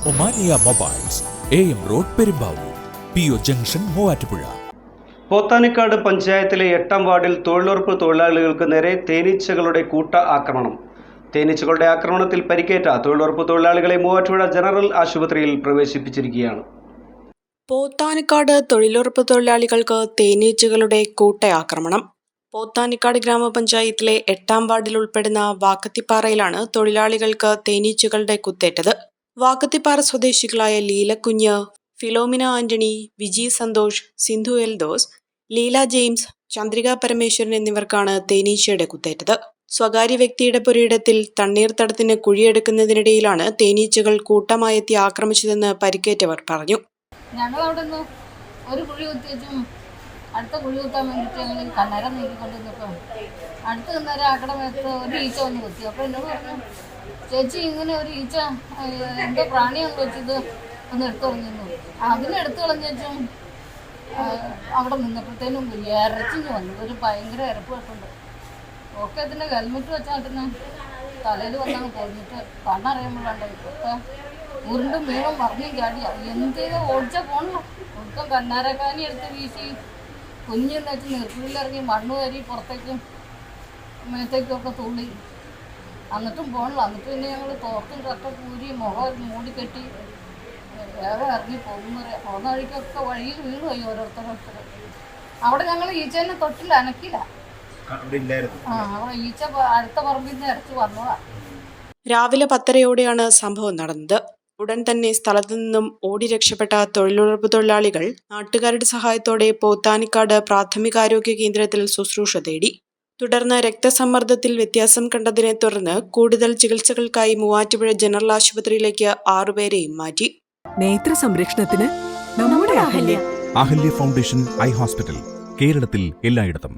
Omania mobiles, AM road Perumbavoor, PO junction Muvattupuzha. Pothanikkad പഞ്ചായത്തിലെ 8-ാം വാർഡിൽ തൊഴിലുറപ്പ് തൊഴിലാളികൾക്ക് നേരെ തേനീച്ചകളുടെ കൂട്ട ആക്രമണം. തേനീച്ചകളുടെ ആക്രമണത്തിൽ പരിക്കേറ്റ തൊഴിലുറപ്പ് തൊഴിലാളികളെ മൂവാറ്റുപുഴ ജനറൽ ആശുപത്രിയിൽ പ്രവേശിപ്പിച്ചിരിക്കുകയാണ്. പോത്താനിക്കാട് തൊഴിലുറപ്പ് തൊഴിലാളികൾക്ക് തേനീച്ചകളുടെ കൂട്ടയാക്രമണം. പോത്താനിക്കാട് ഗ്രാമപഞ്ചായത്തിലെ 8-ാം വാർഡിൽ ഉൾപ്പെടുന്ന വാക്കത്തിപ്പാറയിലാണ് തൊഴിലാളികൾക്ക് തേനീച്ചകളുടെ കുത്തേറ്റത്. വാക്കത്തിപ്പാറ സ്വദേശികളായ ലീലക്കുഞ്ഞ്, ഫിലോമിന ആന്റണി, വിജി സന്തോഷ്, സിന്ധു എൽദോസ്, ലീല ജെയിംസ്, ചന്ദ്രിക പരമേശ്വരൻ എന്നിവർക്കാണ് തേനീച്ചയുടെ കുത്തേറ്റത്. സ്വകാര്യ വ്യക്തിയുടെ പുരയിടത്തിൽ തണ്ണീർത്തടത്തിന് കുഴിയെടുക്കുന്നതിനിടയിലാണ് തേനീച്ചകൾ കൂട്ടമായെത്തി ആക്രമിച്ചതെന്ന് പരിക്കേറ്റവർ പറഞ്ഞു. ഞങ്ങൾ അവിടെ നിന്ന് ഒരു കുഴി കുത്തിച്ചും അടുത്ത കുഴി കുത്താൻ വേണ്ടിയിട്ട് ഞങ്ങൾ കണ്ണരം നീക്കിക്കൊണ്ടിരുന്നപ്പോൾ അടുത്ത് നിന്നേരം ആക്കട മേത്ത് ഒരു ഈച്ച വന്ന് കുത്തി. അപ്പോൾ എന്നോട് പറഞ്ഞു, ചേച്ചി ഇങ്ങനെ ഒരു ഈച്ച എന്തോ പ്രാണിയാണ് വെച്ചത് ഒന്ന് എടുത്തു കളഞ്ഞു. അതിനെടുത്തു കളഞ്ഞും അവിടെ നിന്നപ്പോഴത്തേനും ഇരച്ചിഞ്ഞ് വന്നു. ഒരു ഭയങ്കര ഇരപ്പ് വെട്ടുണ്ട്. ഓക്കെ അതിൻ്റെ ഹെൽമെറ്റ് വെച്ചാട്ടിന് തലയിൽ വന്നാണ് പോയിട്ട് കണ്ണറിയുമ്പോഴാണ്ട് ഇപ്പോഴത്തെ ഉരുണ്ടും വീണും മറിഞ്ഞും ചാടിയാ എന്തെങ്കിലും ഓടിച്ചാൽ പോകണല്ലോ. ഒടുക്കം കന്നാരക്കാനി എടുത്ത് വീശി കുഞ്ഞെന്ന് വെച്ച് നെറുക്കിലിറങ്ങി മണ്ണ് കരി പുറത്തേക്കും മേത്തേക്കൊക്കെ തുള്ളി എന്നിട്ടും പോകണല്ലോ. എന്നിട്ട് പിന്നെ ഞങ്ങൾ തോർത്തും കട്ടൊക്കെ ഊരി മുഖം മൂടിക്കെട്ടി വേറെ ഇറങ്ങി പോകുന്ന വഴിക്കൊക്കെ വഴിയിൽ വീണു പോയി ഓരോരുത്തരോരുത്തർ. അവിടെ ഞങ്ങൾ ഈച്ചേനെ തൊട്ടില്ല, അനക്കില്ല. അവിടെ ഈച്ച അടുത്ത പറമ്പിൽ നിന്ന് ഇറച്ചി വന്നതാ. രാവിലെ 10:30-ഓടെയാണ് സംഭവം നടന്നത്. ഉടൻ തന്നെ സ്ഥലത്തു നിന്നും ഓടി രക്ഷപ്പെട്ട തൊഴിലുറപ്പ് തൊഴിലാളികൾ നാട്ടുകാരുടെ സഹായത്തോടെ പോത്താനിക്കാട് പ്രാഥമികാരോഗ്യ കേന്ദ്രത്തിൽ ശുശ്രൂഷ തേടി. തുടർന്ന് രക്തസമ്മർദ്ദത്തിൽ വ്യത്യാസം കണ്ടതിനെ തുടർന്ന് കൂടുതൽ ചികിത്സകൾക്കായി മൂവാറ്റുപുഴ ജനറൽ ആശുപത്രിയിലേക്ക് 6 പേരെയും മാറ്റി. നേത്ര സംരക്ഷണത്തിന് നമ്മുടെ Ahalya Ahalya foundation eye hospital, കേരളത്തിൽ എല്ലായിടത്തും.